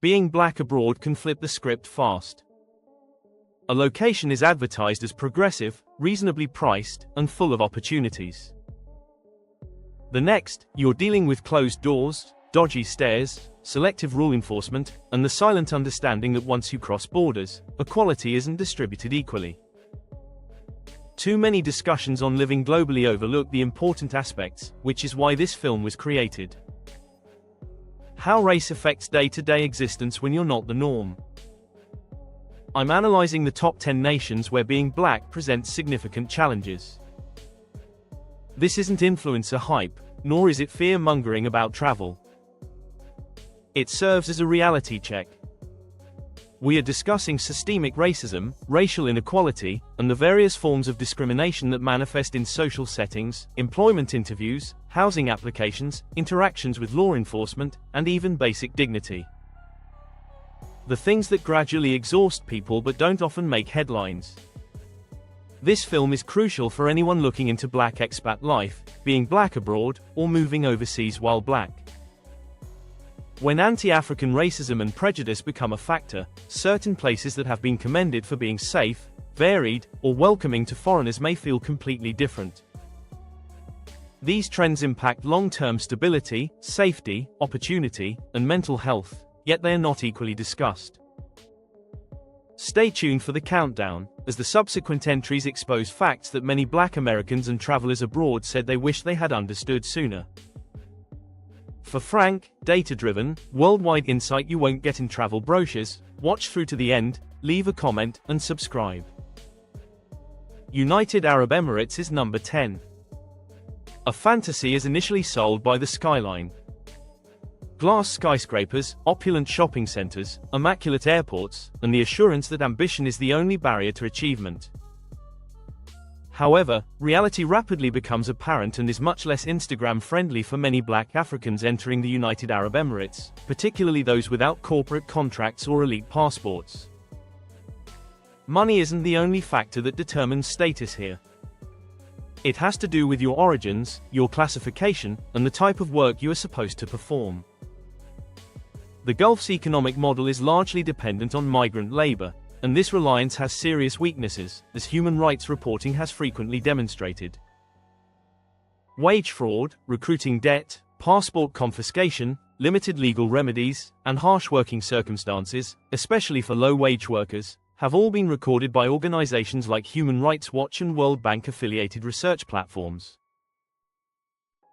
Being black abroad can flip the script fast. A location is advertised as progressive, reasonably priced, and full of opportunities. The next, you're dealing with closed doors, dodgy stairs, selective rule enforcement, and the silent understanding that once you cross borders, equality isn't distributed equally. Too many discussions on living globally overlook the important aspects, which is why this film was created. How race affects day-to-day existence when you're not the norm. I'm analyzing the top 10 nations where being black presents significant challenges. This isn't influencer hype, nor is it fear-mongering about travel. It serves as a reality check. We are discussing systemic racism, racial inequality, and the various forms of discrimination that manifest in social settings, employment interviews, housing applications, interactions with law enforcement, and even basic dignity. The things that gradually exhaust people but don't often make headlines. This film is crucial for anyone looking into black expat life, being black abroad, or moving overseas while black. When anti-African racism and prejudice become a factor, certain places that have been commended for being safe, varied, or welcoming to foreigners may feel completely different. These trends impact long-term stability, safety, opportunity, and mental health, yet they are not equally discussed. Stay tuned for the countdown, as the subsequent entries expose facts that many black Americans and travelers abroad said they wish they had understood sooner. For frank, data-driven, worldwide insight you won't get in travel brochures, watch through to the end, leave a comment, and subscribe. United Arab Emirates is number 10. A fantasy is initially sold by the skyline. Glass skyscrapers, opulent shopping centers, immaculate airports, and the assurance that ambition is the only barrier to achievement. However, reality rapidly becomes apparent and is much less Instagram-friendly for many black Africans entering the United Arab Emirates, particularly those without corporate contracts or elite passports. Money isn't the only factor that determines status here. It has to do with your origins, your classification, and the type of work you are supposed to perform. The Gulf's economic model is largely dependent on migrant labor, and this reliance has serious weaknesses, as human rights reporting has frequently demonstrated. Wage fraud, recruiting debt, passport confiscation, limited legal remedies, and harsh working circumstances, especially for low-wage workers, have all been recorded by organizations like Human Rights Watch and World Bank-affiliated research platforms.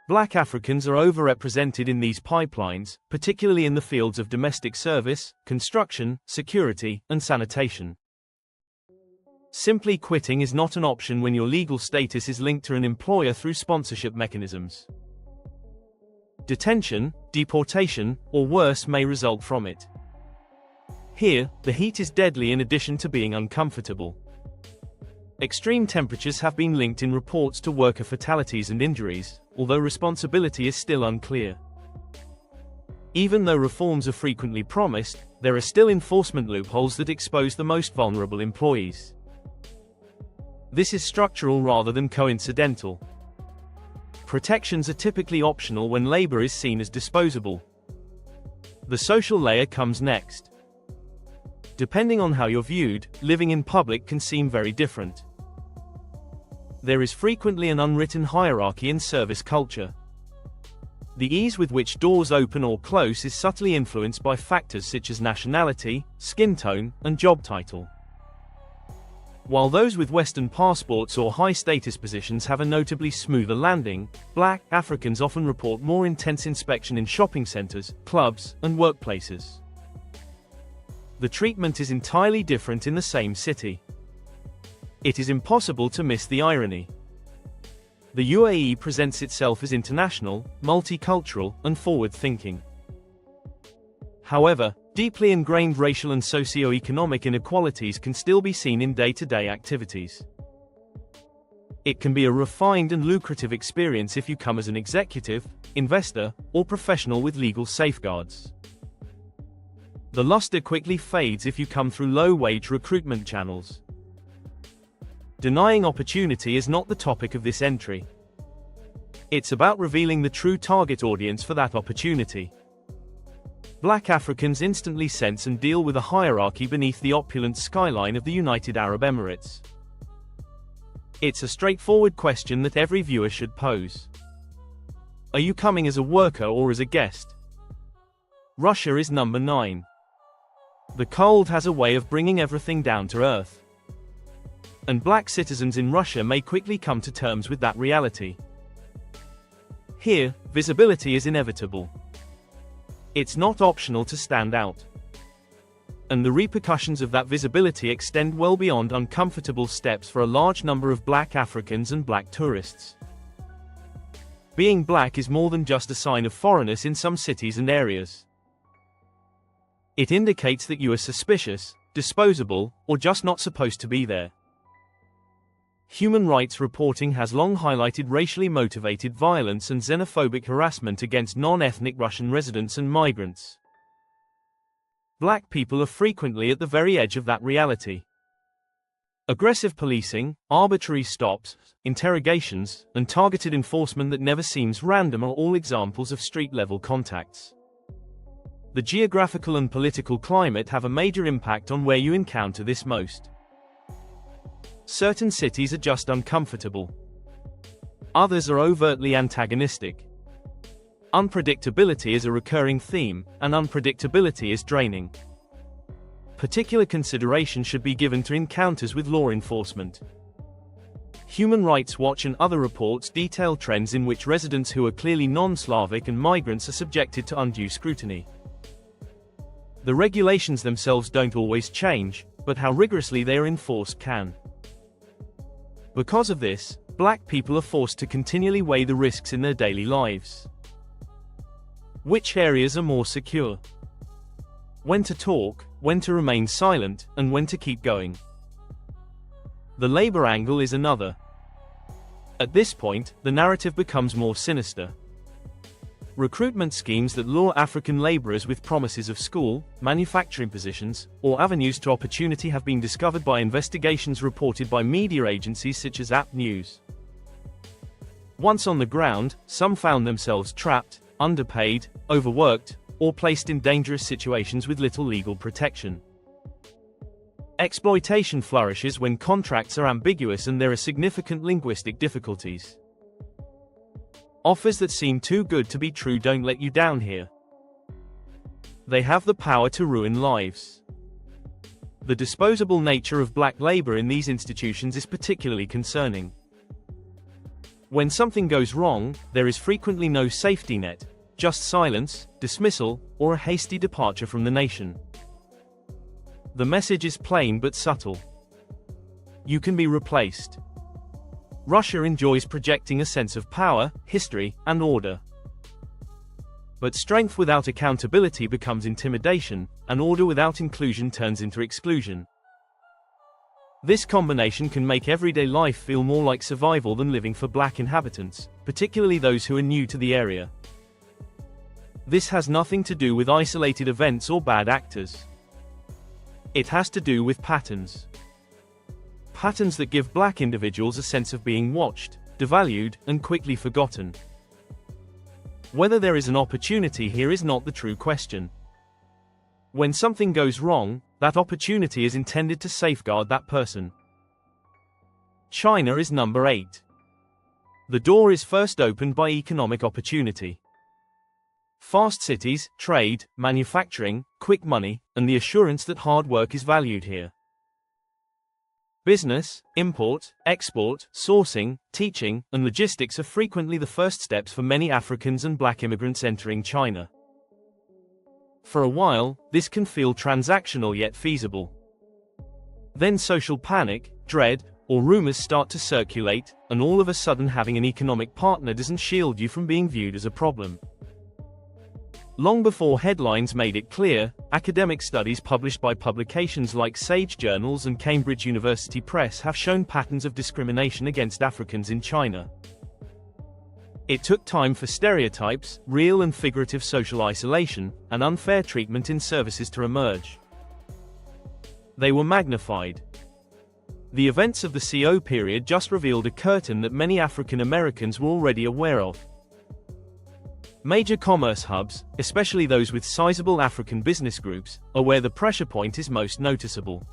Black Africans are overrepresented in these pipelines, particularly in the fields of domestic service, construction, security, and sanitation. Simply quitting is not an option when your legal status is linked to an employer through sponsorship mechanisms. Detention, deportation, or worse may result from it. Here, the heat is deadly in addition to being uncomfortable. Extreme temperatures have been linked in reports to worker fatalities and injuries, although responsibility is still unclear. Even though reforms are frequently promised, there are still enforcement loopholes that expose the most vulnerable employees. This is structural rather than coincidental. Protections are typically optional when labor is seen as disposable. The social layer comes next. Depending on how you're viewed, living in public can seem very different. There is frequently an unwritten hierarchy in service culture. The ease with which doors open or close is subtly influenced by factors such as nationality, skin tone, and job title. While those with Western passports or high-status positions have a notably smoother landing, black Africans often report more intense inspection in shopping centers, clubs, and workplaces. The treatment is entirely different in the same city. It is impossible to miss the irony. The UAE presents itself as international, multicultural, and forward-thinking. However, deeply ingrained racial and socio-economic inequalities can still be seen in day-to-day activities. It can be a refined and lucrative experience if you come as an executive, investor, or professional with legal safeguards. The luster quickly fades if you come through low-wage recruitment channels. Denying opportunity is not the topic of this entry. It's about revealing the true target audience for that opportunity. Black Africans instantly sense and deal with a hierarchy beneath the opulent skyline of the United Arab Emirates. It's a straightforward question that every viewer should pose. Are you coming as a worker or as a guest? Russia is number 9. The cold has a way of bringing everything down to earth. And black citizens in Russia may quickly come to terms with that reality. Here, visibility is inevitable. It's not optional to stand out. And the repercussions of that visibility extend well beyond uncomfortable steps for a large number of black Africans and black tourists. Being black is more than just a sign of foreignness in some cities and areas. It indicates that you are suspicious, disposable, or just not supposed to be there. Human rights reporting has long highlighted racially motivated violence and xenophobic harassment against non-ethnic Russian residents and migrants. Black people are frequently at the very edge of that reality. Aggressive policing, arbitrary stops, interrogations, and targeted enforcement that never seems random are all examples of street-level contacts. The geographical and political climate have a major impact on where you encounter this most. Certain cities are just uncomfortable. Others are overtly antagonistic. Unpredictability is a recurring theme, and unpredictability is draining. Particular consideration should be given to encounters with law enforcement. Human Rights Watch and other reports detail trends in which residents who are clearly non-Slavic and migrants are subjected to undue scrutiny. The regulations themselves don't always change, but how rigorously they are enforced can. Because of this, black people are forced to continually weigh the risks in their daily lives. Which areas are more secure? When to talk, when to remain silent, and when to keep going. The labor angle is another. At this point, the narrative becomes more sinister. Recruitment schemes that lure African laborers with promises of school, manufacturing positions, or avenues to opportunity have been discovered by investigations reported by media agencies such as App News. Once on the ground, some found themselves trapped, underpaid, overworked, or placed in dangerous situations with little legal protection. Exploitation flourishes when contracts are ambiguous and there are significant linguistic difficulties. Offers that seem too good to be true don't let you down here. They have the power to ruin lives. The disposable nature of black labor in these institutions is particularly concerning. When something goes wrong, there is frequently no safety net, just silence, dismissal, or a hasty departure from the nation. The message is plain but subtle. You can be replaced. Russia enjoys projecting a sense of power, history, and order. But strength without accountability becomes intimidation, and order without inclusion turns into exclusion. This combination can make everyday life feel more like survival than living for black inhabitants, particularly those who are new to the area. This has nothing to do with isolated events or bad actors. It has to do with patterns. Patterns that give black individuals a sense of being watched, devalued, and quickly forgotten. Whether there is an opportunity here is not the true question. When something goes wrong, that opportunity is intended to safeguard that person. China is number 8. The door is first opened by economic opportunity. Fast cities, trade, manufacturing, quick money, and the assurance that hard work is valued here. Business, import, export, sourcing, teaching, and logistics are frequently the first steps for many Africans and black immigrants entering China. For a while, this can feel transactional yet feasible. Then social panic, dread, or rumors start to circulate, and all of a sudden having an economic partner doesn't shield you from being viewed as a problem. Long before headlines made it clear, academic studies published by publications like Sage Journals and Cambridge University Press have shown patterns of discrimination against Africans in China. It took time for stereotypes, real and figurative social isolation, and unfair treatment in services to emerge. They were magnified. The events of the CO period just revealed a curtain that many African Americans were already aware of. Major commerce hubs, especially those with sizable African business groups, are where the pressure point is most noticeable.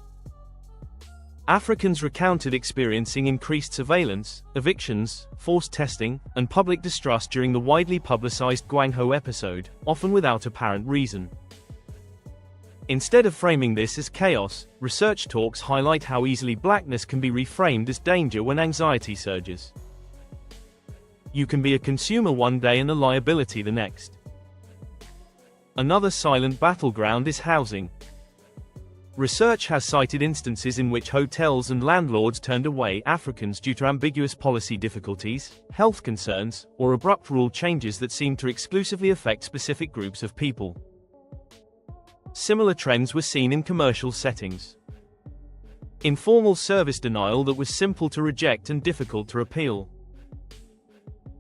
Africans recounted experiencing increased surveillance, evictions, forced testing, and public distrust during the widely publicized Guangzhou episode, often without apparent reason. Instead of framing this as chaos, research talks highlight how easily blackness can be reframed as danger when anxiety surges. You can be a consumer one day and a liability the next. Another silent battleground is housing. Research has cited instances in which hotels and landlords turned away Africans due to ambiguous policy difficulties, health concerns, or abrupt rule changes that seem to exclusively affect specific groups of people. Similar trends were seen in commercial settings. Informal service denial that was simple to reject and difficult to repeal.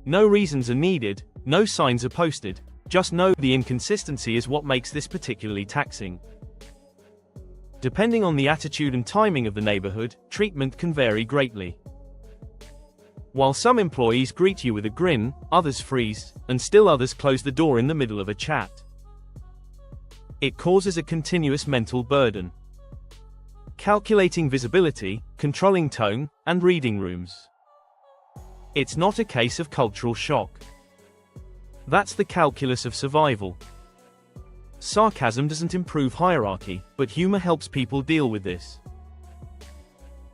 No reasons are needed, no signs are posted, just know the inconsistency is what makes this particularly taxing. Depending on the attitude and timing of the neighborhood, treatment can vary greatly. While some employees greet you with a grin, others freeze, and still others close the door in the middle of a chat. It causes a continuous mental burden. Calculating visibility, controlling tone, and reading rooms. It's not a case of cultural shock. That's the calculus of survival. Sarcasm doesn't improve hierarchy, but humor helps people deal with this.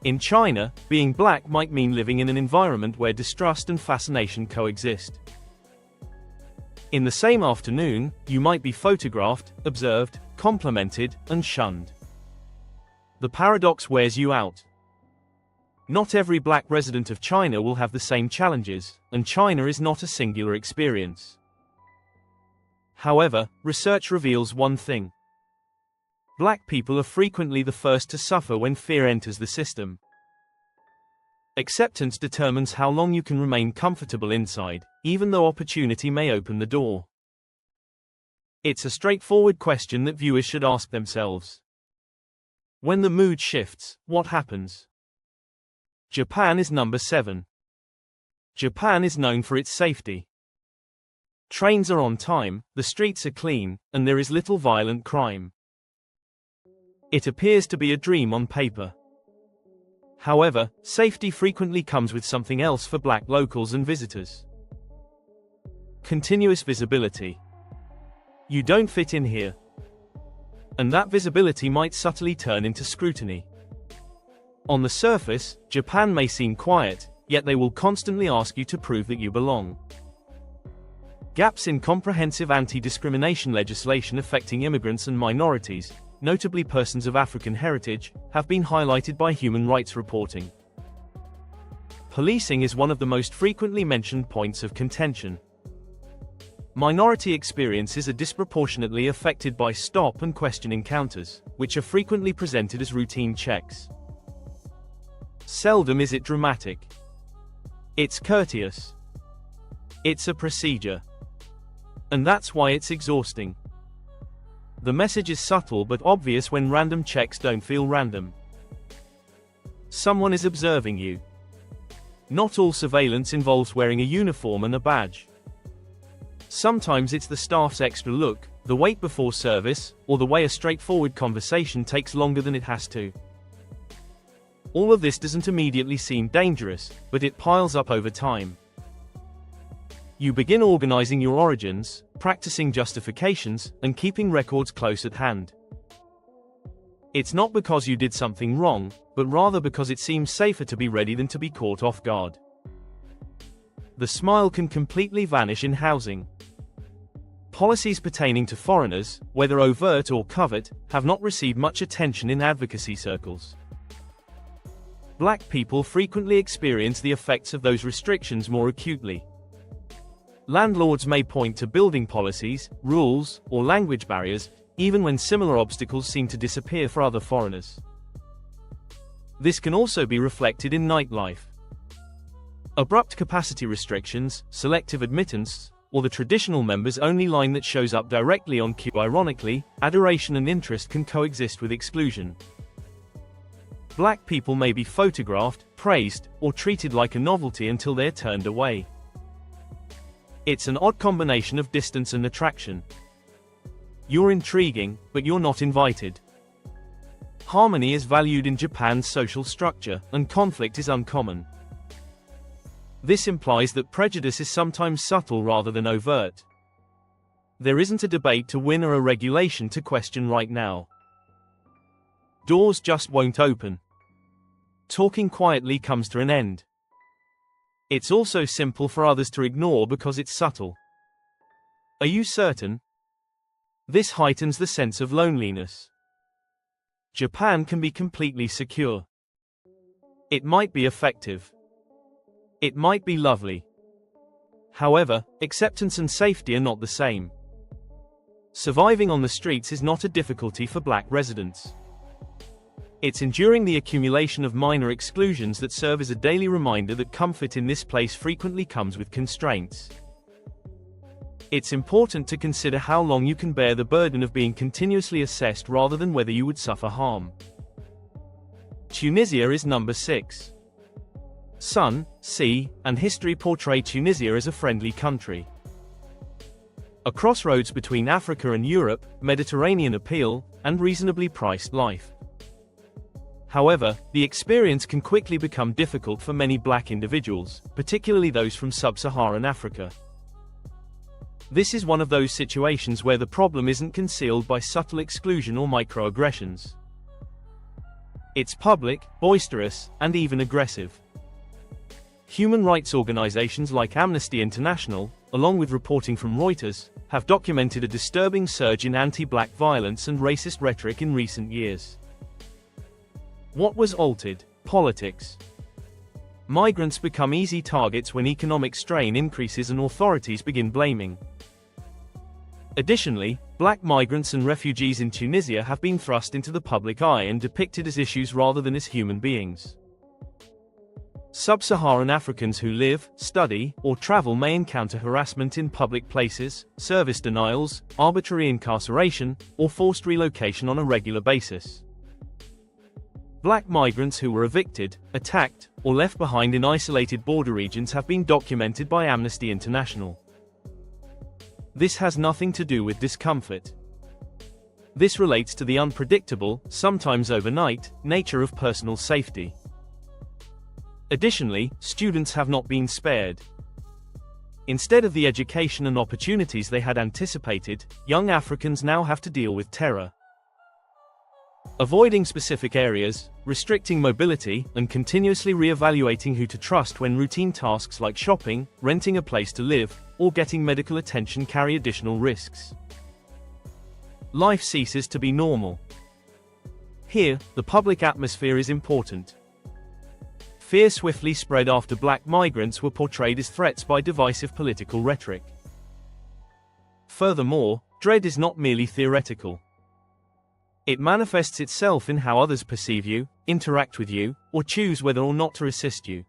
In China, being black might mean living in an environment where distrust and fascination coexist. In the same afternoon, you might be photographed, observed, complimented, and shunned. The paradox wears you out. Not every black resident of China will have the same challenges, and China is not a singular experience. However, research reveals one thing. Black people are frequently the first to suffer when fear enters the system. Acceptance determines how long you can remain comfortable inside, even though opportunity may open the door. It's a straightforward question that viewers should ask themselves. When the mood shifts, what happens? Japan is number 7. Japan is known for its safety. Trains are on time, the streets are clean, and there is little violent crime. It appears to be a dream on paper. However, safety frequently comes with something else for black locals and visitors. Continuous visibility. You don't fit in here. And that visibility might subtly turn into scrutiny. On the surface, Japan may seem quiet, yet they will constantly ask you to prove that you belong. Gaps in comprehensive anti-discrimination legislation affecting immigrants and minorities, notably persons of African heritage, have been highlighted by human rights reporting. Policing is one of the most frequently mentioned points of contention. Minority experiences are disproportionately affected by stop and question encounters, which are frequently presented as routine checks. Seldom is it dramatic. It's courteous. It's a procedure. And that's why it's exhausting. The message is subtle but obvious when random checks don't feel random. Someone is observing you. Not all surveillance involves wearing a uniform and a badge. Sometimes it's the staff's extra look, the wait before service, or the way a straightforward conversation takes longer than it has to. All of this doesn't immediately seem dangerous, but it piles up over time. You begin organizing your origins, practicing justifications, and keeping records close at hand. It's not because you did something wrong, but rather because it seems safer to be ready than to be caught off guard. The smile can completely vanish in housing. Policies pertaining to foreigners, whether overt or covert, have not received much attention in advocacy circles. Black people frequently experience the effects of those restrictions more acutely. Landlords may point to building policies, rules, or language barriers, even when similar obstacles seem to disappear for other foreigners. This can also be reflected in nightlife. Abrupt capacity restrictions, selective admittance, or the traditional members-only line that shows up directly on cue. Ironically, adoration and interest can coexist with exclusion. Black people may be photographed, praised, or treated like a novelty until they're turned away. It's an odd combination of distance and attraction. You're intriguing, but you're not invited. Harmony is valued in Japan's social structure, and conflict is uncommon. This implies that prejudice is sometimes subtle rather than overt. There isn't a debate to win or a regulation to question right now. Doors just won't open. Talking quietly comes to an end. It's also simple for others to ignore because it's subtle. Are you certain? This heightens the sense of loneliness. Japan can be completely secure. It might be effective. It might be lovely. However, acceptance and safety are not the same. Surviving on the streets is not a difficulty for black residents. It's enduring the accumulation of minor exclusions that serve as a daily reminder that comfort in this place frequently comes with constraints. It's important to consider how long you can bear the burden of being continuously assessed rather than whether you would suffer harm. Tunisia is number 6. Sun, sea, and history portray Tunisia as a friendly country. A crossroads between Africa and Europe, Mediterranean appeal, and reasonably priced life. However, the experience can quickly become difficult for many black individuals, particularly those from sub-Saharan Africa. This is one of those situations where the problem isn't concealed by subtle exclusion or microaggressions. It's public, boisterous, and even aggressive. Human rights organizations like Amnesty International, along with reporting from Reuters, have documented a disturbing surge in anti-black violence and racist rhetoric in recent years. What was altered? Politics. Migrants become easy targets when economic strain increases and authorities begin blaming. Additionally, black migrants and refugees in Tunisia have been thrust into the public eye and depicted as issues rather than as human beings. Sub-Saharan Africans who live, study, or travel may encounter harassment in public places, service denials, arbitrary incarceration, or forced relocation on a regular basis. Black migrants who were evicted, attacked, or left behind in isolated border regions have been documented by Amnesty International. This has nothing to do with discomfort. This relates to the unpredictable, sometimes overnight, nature of personal safety. Additionally, students have not been spared. Instead of the education and opportunities they had anticipated, young Africans now have to deal with terror. Avoiding specific areas, restricting mobility, and continuously re-evaluating who to trust when routine tasks like shopping, renting a place to live, or getting medical attention carry additional risks. Life ceases to be normal. Here, the public atmosphere is important. Fear swiftly spread after black migrants were portrayed as threats by divisive political rhetoric. Furthermore, dread is not merely theoretical. It manifests itself in how others perceive you, interact with you, or choose whether or not to assist you.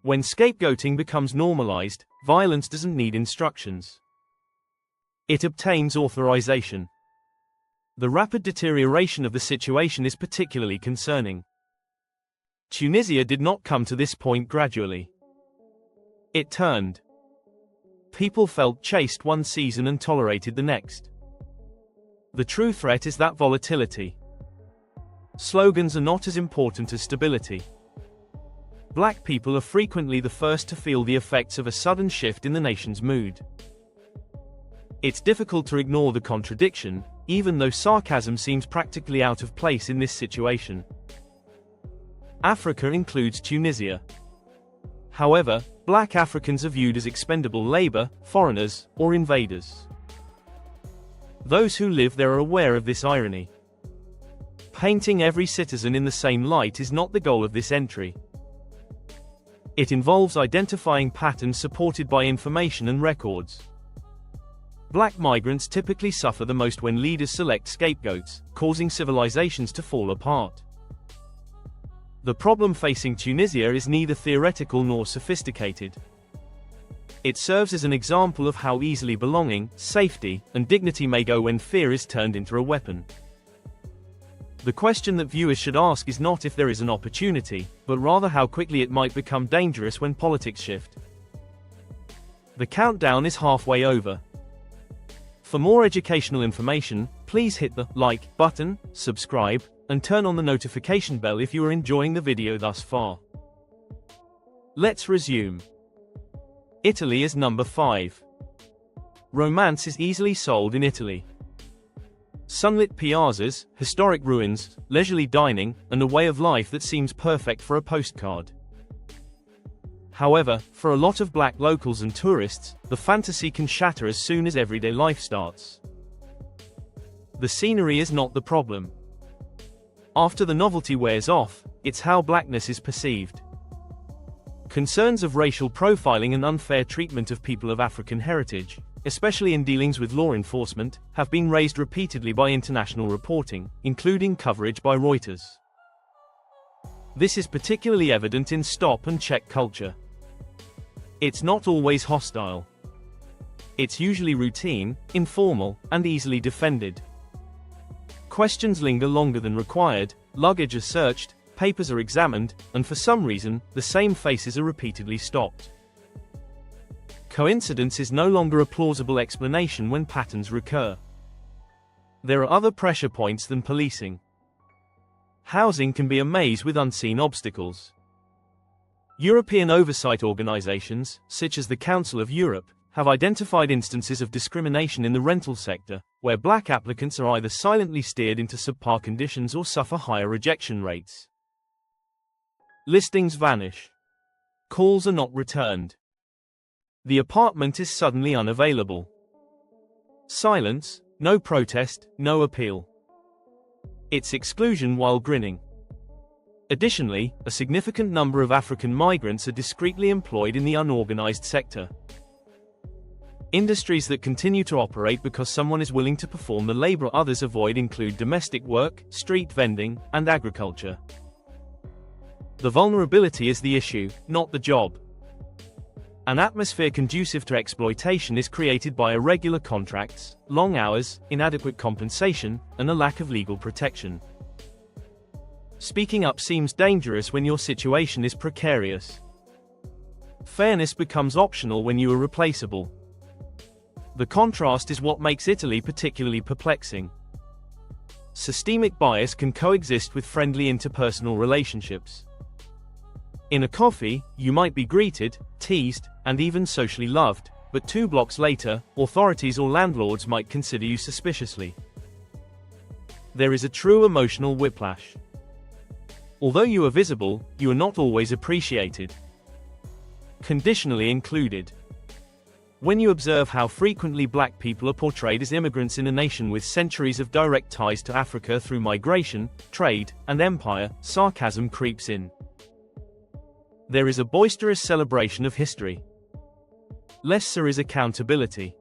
When scapegoating becomes normalized, violence doesn't need instructions. It obtains authorization. The rapid deterioration of the situation is particularly concerning. Tunisia did not come to this point gradually. It turned. People felt chased one season and tolerated the next. The true threat is that volatility. Slogans are not as important as stability. Black people are frequently the first to feel the effects of a sudden shift in the nation's mood. It's difficult to ignore the contradiction, even though sarcasm seems practically out of place in this situation. Africa includes Tunisia. However, black Africans are viewed as expendable labor, foreigners, or invaders. Those who live there are aware of this irony. Painting every citizen in the same light is not the goal of this entry. It involves identifying patterns supported by information and records. Black migrants typically suffer the most when leaders select scapegoats, causing civilizations to fall apart. The problem facing Tunisia is neither theoretical nor sophisticated. It serves as an example of how easily belonging, safety, and dignity may go when fear is turned into a weapon. The question that viewers should ask is not if there is an opportunity, but rather how quickly it might become dangerous when politics shift. The countdown is halfway over. For more educational information, please hit the like button, subscribe, and turn on the notification bell if you are enjoying the video thus far. Let's resume. Italy is number 5. Romance is easily sold in Italy. Sunlit piazzas, historic ruins, leisurely dining, and a way of life that seems perfect for a postcard. However, for a lot of black locals and tourists, the fantasy can shatter as soon as everyday life starts. The scenery is not the problem. After the novelty wears off, it's how blackness is perceived. Concerns of racial profiling and unfair treatment of people of African heritage, especially in dealings with law enforcement, have been raised repeatedly by international reporting, including coverage by Reuters. This is particularly evident in stop and check culture. It's not always hostile. It's usually routine, informal, and easily defended. Questions linger longer than required, luggage is searched, papers are examined, and for some reason, the same faces are repeatedly stopped. Coincidence is no longer a plausible explanation when patterns recur. There are other pressure points than policing. Housing can be a maze with unseen obstacles. European oversight organizations, such as the Council of Europe, have identified instances of discrimination in the rental sector, where black applicants are either silently steered into subpar conditions or suffer higher rejection rates. Listings vanish. Calls are not returned. The apartment is suddenly unavailable. Silence, no protest, no appeal. It's exclusion while grinning. Additionally, a significant number of African migrants are discreetly employed in the unorganized sector. Industries that continue to operate because someone is willing to perform the labor others avoid include domestic work, street vending, and agriculture. The vulnerability is the issue, not the job. An atmosphere conducive to exploitation is created by irregular contracts, long hours, inadequate compensation, and a lack of legal protection. Speaking up seems dangerous when your situation is precarious. Fairness becomes optional when you are replaceable. The contrast is what makes Italy particularly perplexing. Systemic bias can coexist with friendly interpersonal relationships. In a coffee, you might be greeted, teased, and even socially loved, but 2 blocks later, authorities or landlords might consider you suspiciously. There is a true emotional whiplash. Although you are visible, you are not always appreciated. Conditionally included. When you observe how frequently black people are portrayed as immigrants in a nation with centuries of direct ties to Africa through migration, trade, and empire, sarcasm creeps in. There is a boisterous celebration of history. Lesser is accountability.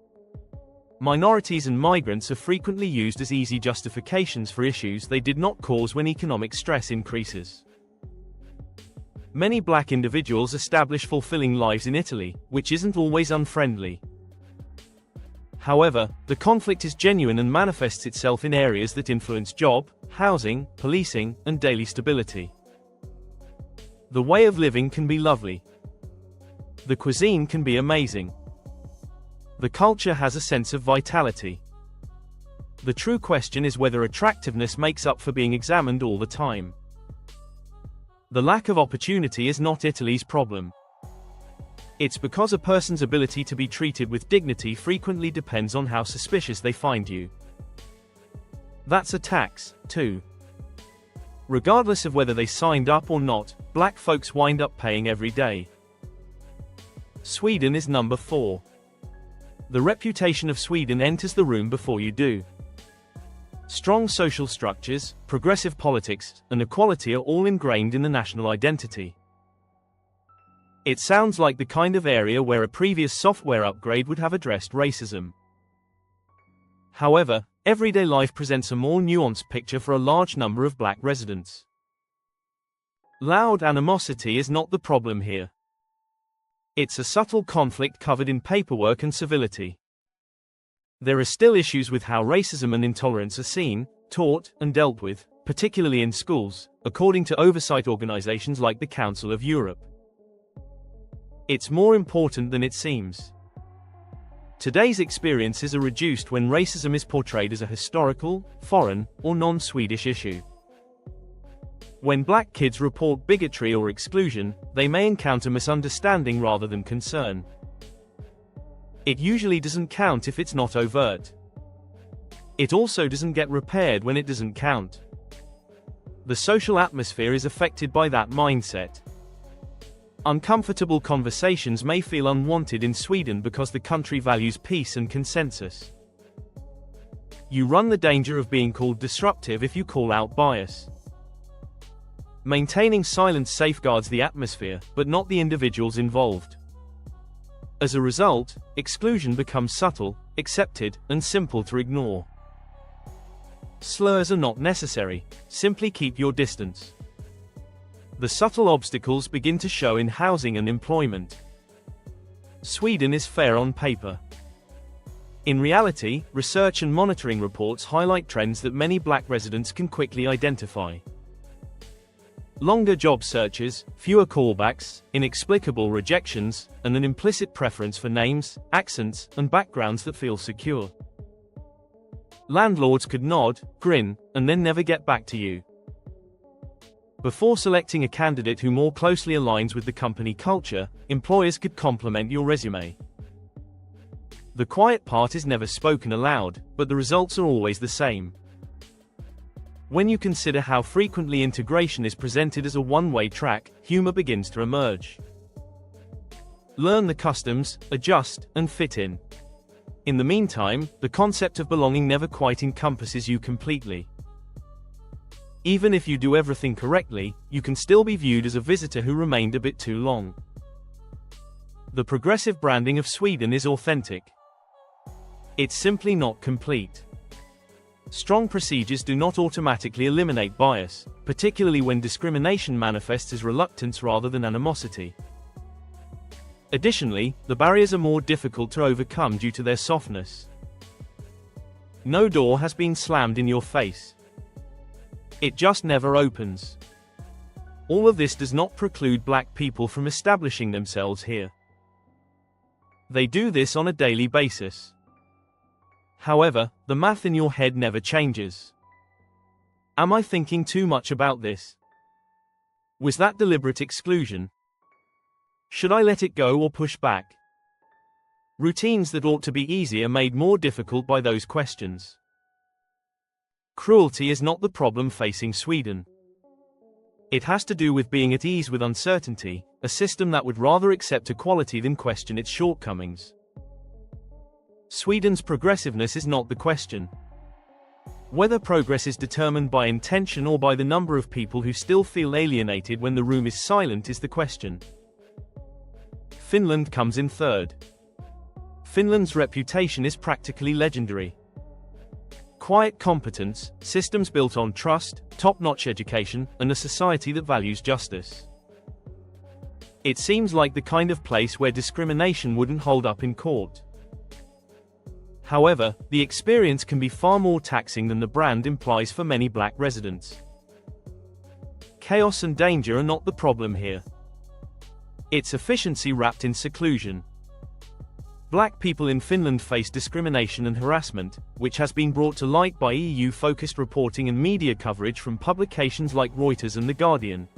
Minorities and migrants are frequently used as easy justifications for issues they did not cause when economic stress increases. Many black individuals establish fulfilling lives in Italy, which isn't always unfriendly. However, the conflict is genuine and manifests itself in areas that influence job, housing, policing, and daily stability. The way of living can be lovely. The cuisine can be amazing. The culture has a sense of vitality. The true question is whether attractiveness makes up for being examined all the time. The lack of opportunity is not Italy's problem. It's because a person's ability to be treated with dignity frequently depends on how suspicious they find you. That's a tax, too. Regardless of whether they signed up or not, black folks wind up paying every day. Sweden is number 4. The reputation of Sweden enters the room before you do. Strong social structures, progressive politics, and equality are all ingrained in the national identity. It sounds like the kind of area where a previous software upgrade would have addressed racism. However, everyday life presents a more nuanced picture for a large number of black residents. Loud animosity is not the problem here. It's a subtle conflict covered in paperwork and civility. There are still issues with how racism and intolerance are seen, taught, and dealt with, particularly in schools, according to oversight organizations like the Council of Europe. It's more important than it seems. Today's experiences are reduced when racism is portrayed as a historical, foreign, or non-Swedish issue. When black kids report bigotry or exclusion, they may encounter misunderstanding rather than concern. It usually doesn't count if it's not overt. It also doesn't get repaired when it doesn't count. The social atmosphere is affected by that mindset. Uncomfortable conversations may feel unwanted in Sweden because the country values peace and consensus. You run the danger of being called disruptive if you call out bias. Maintaining silence safeguards the atmosphere, but not the individuals involved. As a result, exclusion becomes subtle, accepted, and simple to ignore. Slurs are not necessary, simply keep your distance. The subtle obstacles begin to show in housing and employment. Sweden is fair on paper. In reality, research and monitoring reports highlight trends that many black residents can quickly identify. Longer job searches, fewer callbacks, inexplicable rejections, and an implicit preference for names, accents, and backgrounds that feel secure. Landlords could nod, grin, and then never get back to you. Before selecting a candidate who more closely aligns with the company culture, employers could compliment your resume. The quiet part is never spoken aloud, but the results are always the same. When you consider how frequently integration is presented as a one-way track, humor begins to emerge. Learn the customs, adjust, and fit in. In the meantime, the concept of belonging never quite encompasses you completely. Even if you do everything correctly, you can still be viewed as a visitor who remained a bit too long. The progressive branding of Sweden is authentic. It's simply not complete. Strong procedures do not automatically eliminate bias, particularly when discrimination manifests as reluctance rather than animosity. Additionally, the barriers are more difficult to overcome due to their softness. No door has been slammed in your face. It just never opens. All of this does not preclude black people from establishing themselves here. They do this on a daily basis. However, the math in your head never changes. Am I thinking too much about this? Was that deliberate exclusion? Should I let it go or push back? Routines that ought to be easy are made more difficult by those questions. Cruelty is not the problem facing Sweden. It has to do with being at ease with uncertainty, a system that would rather accept equality than question its shortcomings. Sweden's progressiveness is not the question. Whether progress is determined by intention or by the number of people who still feel alienated when the room is silent is the question. Finland comes in third. Finland's reputation is practically legendary. Quiet competence, systems built on trust, top-notch education, and a society that values justice. It seems like the kind of place where discrimination wouldn't hold up in court. However, the experience can be far more taxing than the brand implies for many black residents. Chaos and danger are not the problem here. It's efficiency wrapped in seclusion. Black people in Finland face discrimination and harassment, which has been brought to light by EU-focused reporting and media coverage from publications like Reuters and The Guardian.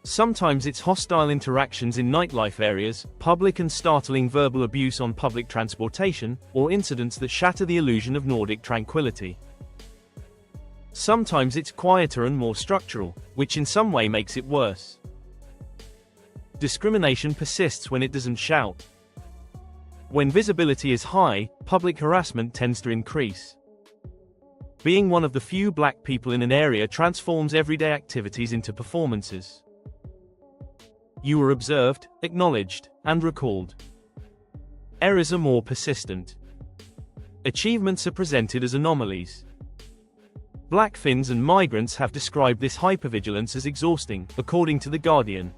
Sometimes it's hostile interactions in nightlife areas, public and startling verbal abuse on public transportation, or incidents that shatter the illusion of Nordic tranquility. Sometimes it's quieter and more structural, which in some way makes it worse. Discrimination persists when it doesn't shout. When visibility is high, public harassment tends to increase. Being one of the few black people in an area transforms everyday activities into performances. You are observed, acknowledged, and recalled. Errors are more persistent. Achievements are presented as anomalies. Black Finns and migrants have described this hypervigilance as exhausting, according to The Guardian.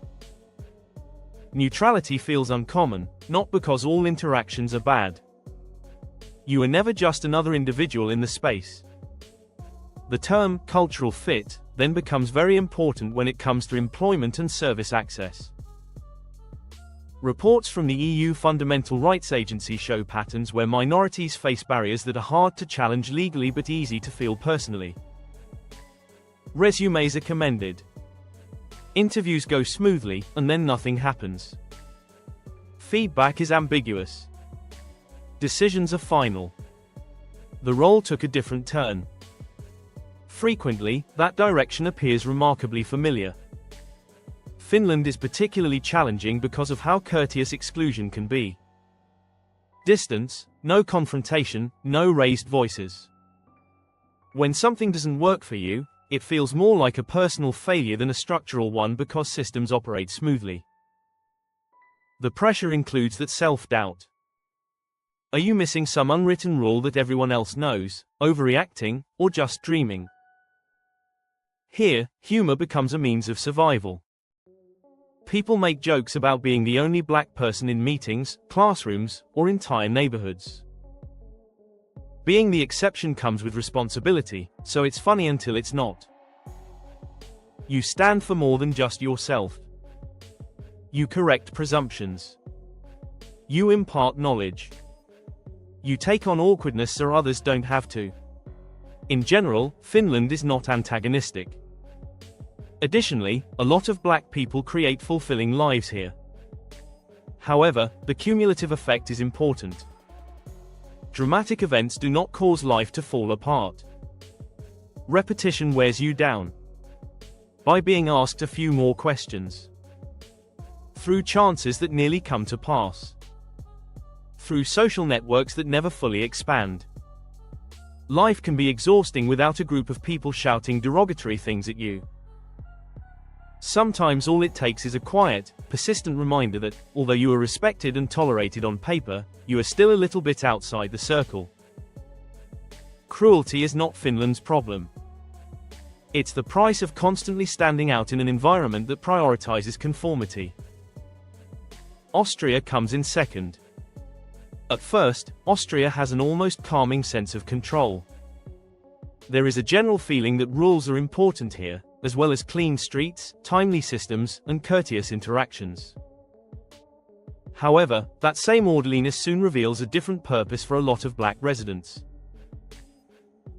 Neutrality feels uncommon, not because all interactions are bad. You are never just another individual in the space. The term cultural fit then becomes very important when it comes to employment and service access. Reports from the EU Fundamental Rights Agency show patterns where minorities face barriers that are hard to challenge legally but easy to feel personally. Resumes are commended. Interviews go smoothly, and then nothing happens. Feedback is ambiguous. Decisions are final. The role took a different turn. Frequently, that direction appears remarkably familiar. Finland is particularly challenging because of how courteous exclusion can be. Distance, no confrontation, no raised voices. When something doesn't work for you, it feels more like a personal failure than a structural one because systems operate smoothly. The pressure includes that self-doubt. Are you missing some unwritten rule that everyone else knows, overreacting, or just dreaming? Here, humor becomes a means of survival. People make jokes about being the only black person in meetings, classrooms, or entire neighborhoods. Being the exception comes with responsibility, so it's funny until it's not. You stand for more than just yourself. You correct presumptions. You impart knowledge. You take on awkwardness so others don't have to. In general, Finland is not antagonistic. Additionally, a lot of black people create fulfilling lives here. However, the cumulative effect is important. Dramatic events do not cause life to fall apart. Repetition wears you down. By being asked a few more questions. Through chances that nearly come to pass. Through social networks that never fully expand. Life can be exhausting without a group of people shouting derogatory things at you. Sometimes all it takes is a quiet, persistent reminder that, although you are respected and tolerated on paper, you are still a little bit outside the circle. Cruelty is not Finland's problem. It's the price of constantly standing out in an environment that prioritizes conformity. Austria comes in second. At first, Austria has an almost calming sense of control. There is a general feeling that rules are important here, as well as clean streets, timely systems, and courteous interactions. However, that same orderliness soon reveals a different purpose for a lot of black residents.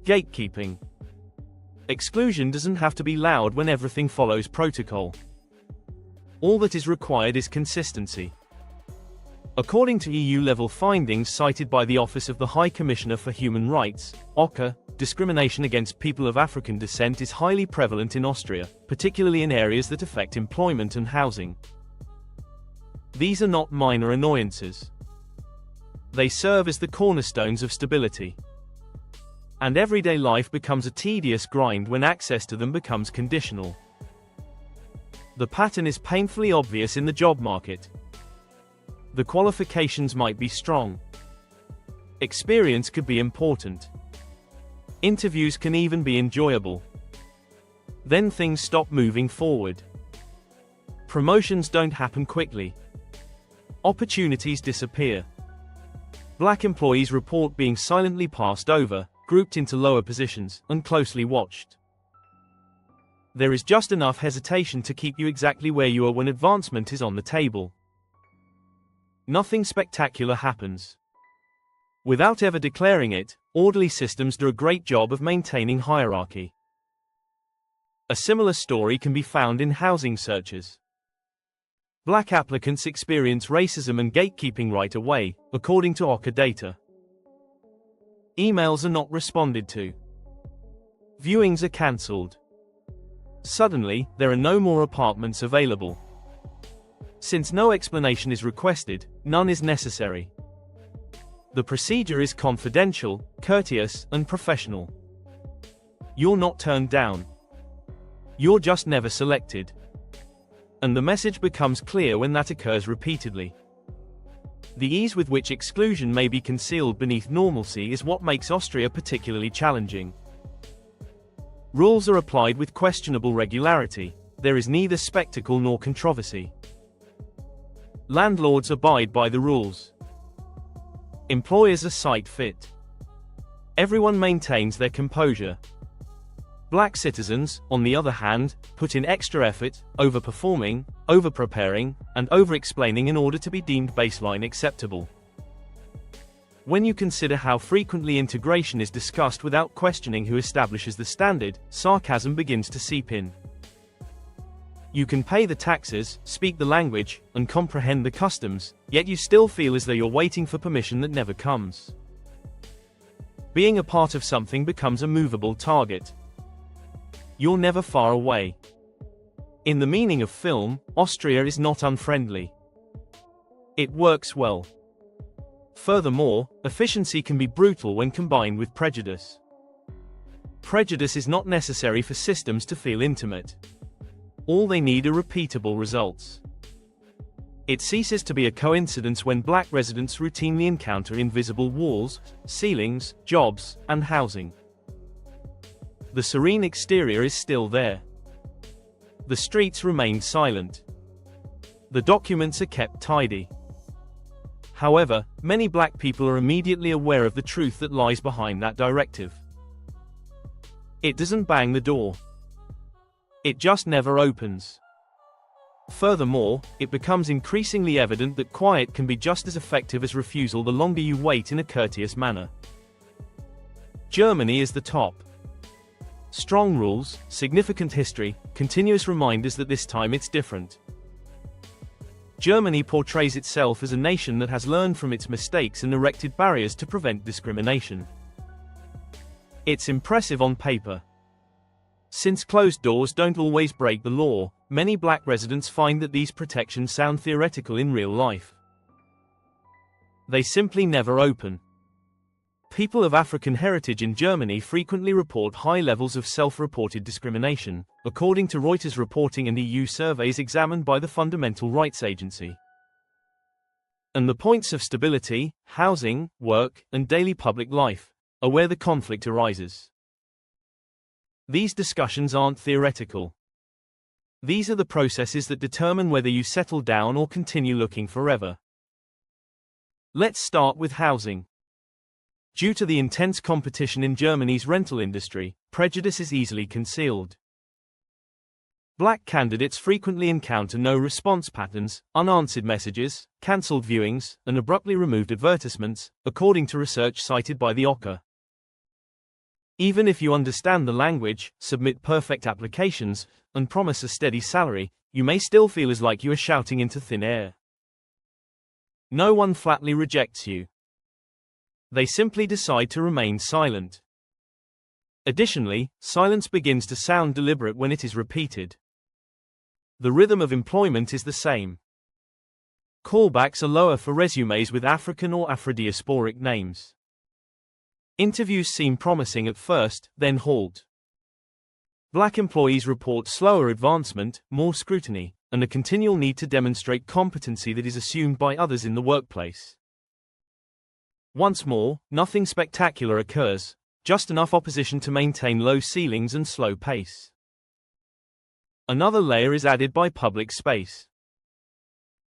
Gatekeeping. Exclusion doesn't have to be loud when everything follows protocol. All that is required is consistency. According to EU-level findings cited by the Office of the High Commissioner for Human Rights, OCHA, discrimination against people of African descent is highly prevalent in Austria, particularly in areas that affect employment and housing. These are not minor annoyances. They serve as the cornerstones of stability. And everyday life becomes a tedious grind when access to them becomes conditional. The pattern is painfully obvious in the job market. The qualifications might be strong. Experience could be important. Interviews can even be enjoyable. Then things stop moving forward. Promotions don't happen quickly. Opportunities disappear. Black employees report being silently passed over, grouped into lower positions, and closely watched. There is just enough hesitation to keep you exactly where you are when advancement is on the table. Nothing spectacular happens. Without ever declaring it, orderly systems do a great job of maintaining hierarchy. A similar story can be found in housing searches. Black applicants experience racism and gatekeeping right away, according to OCHA data. Emails are not responded to. Viewings are cancelled. Suddenly, there are no more apartments available. Since no explanation is requested, none is necessary. The procedure is confidential, courteous, and professional. You're not turned down. You're just never selected. And the message becomes clear when that occurs repeatedly. The ease with which exclusion may be concealed beneath normalcy is what makes Austria particularly challenging. Rules are applied with questionable regularity. There is neither spectacle nor controversy. Landlords abide by the rules. Employers are site fit. Everyone maintains their composure. Black citizens, on the other hand, put in extra effort, overperforming, overpreparing, and over-explaining in order to be deemed baseline acceptable. When you consider how frequently integration is discussed without questioning who establishes the standard, sarcasm begins to seep in. You can pay the taxes, speak the language, and comprehend the customs, yet you still feel as though you're waiting for permission that never comes. Being a part of something becomes a movable target. You're never far away. In the meaning of film, Austria is not unfriendly. It works well. Furthermore, efficiency can be brutal when combined with prejudice. Prejudice is not necessary for systems to feel intimate. All they need are repeatable results. It ceases to be a coincidence when black residents routinely encounter invisible walls, ceilings, jobs, and housing. The serene exterior is still there. The streets remain silent. The documents are kept tidy. However, many black people are immediately aware of the truth that lies behind that directive. It doesn't bang the door. It just never opens. Furthermore, it becomes increasingly evident that quiet can be just as effective as refusal the longer you wait in a courteous manner. Germany is the top. Strong rules, significant history, continuous reminders that this time it's different. Germany portrays itself as a nation that has learned from its mistakes and erected barriers to prevent discrimination. It's impressive on paper. Since closed doors don't always break the law, many black residents find that these protections sound theoretical in real life. They simply never open. People of African heritage in Germany frequently report high levels of self-reported discrimination, according to Reuters reporting and EU surveys examined by the Fundamental Rights Agency. And the points of stability, housing, work, and daily public life are where the conflict arises. These discussions aren't theoretical. These are the processes that determine whether you settle down or continue looking forever. Let's start with housing. Due to the intense competition in Germany's rental industry, prejudice is easily concealed. Black candidates frequently encounter no-response patterns, unanswered messages, cancelled viewings, and abruptly removed advertisements, according to research cited by the OCA. Even if you understand the language, submit perfect applications, and promise a steady salary, you may still feel as like you are shouting into thin air. No one flatly rejects you. They simply decide to remain silent. Additionally, silence begins to sound deliberate when it is repeated. The rhythm of employment is the same. Callbacks are lower for resumes with African or Afro-diasporic names. Interviews seem promising at first, then halt. Black employees report slower advancement, more scrutiny, and a continual need to demonstrate competency that is assumed by others in the workplace. Once more, nothing spectacular occurs, just enough opposition to maintain low ceilings and slow pace. Another layer is added by public space.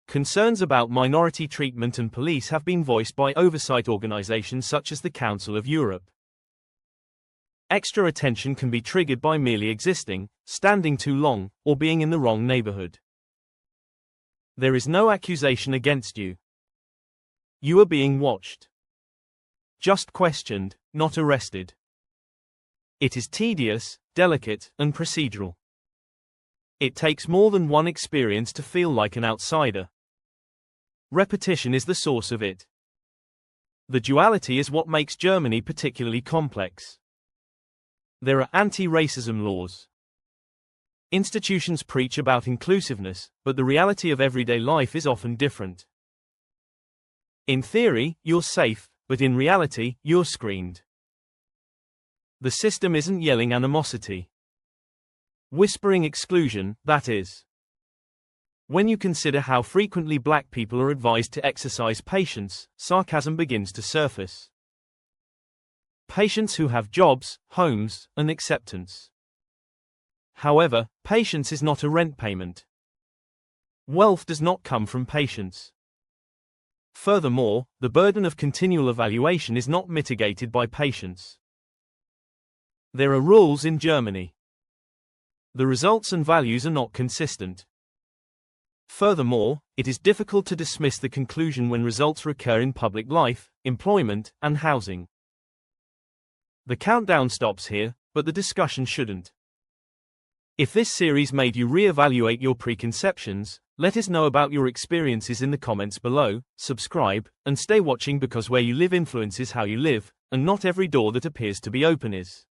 Concerns about minority treatment and police have been voiced by oversight organizations such as the Council of Europe. Extra attention can be triggered by merely existing, standing too long, or being in the wrong neighborhood. There is no accusation against you. You are being watched. Just questioned, not arrested. It is tedious, delicate, and procedural. It takes more than one experience to feel like an outsider. Repetition is the source of it. The duality is what makes Germany particularly complex. There are anti-racism laws. Institutions preach about inclusiveness, but the reality of everyday life is often different. In theory, you're safe, but in reality, you're screened. The system isn't yelling animosity. Whispering exclusion, that is. When you consider how frequently black people are advised to exercise patience, sarcasm begins to surface. Patients who have jobs, homes, and acceptance. However, patience is not a rent payment. Wealth does not come from patience. Furthermore, the burden of continual evaluation is not mitigated by patience. There are rules in Germany. The results and values are not consistent. Furthermore, it is difficult to dismiss the conclusion when results recur in public life, employment, and housing. The countdown stops here, but the discussion shouldn't. If this series made you re-evaluate your preconceptions, let us know about your experiences in the comments below, subscribe, and stay watching because where you live influences how you live, and not every door that appears to be open is.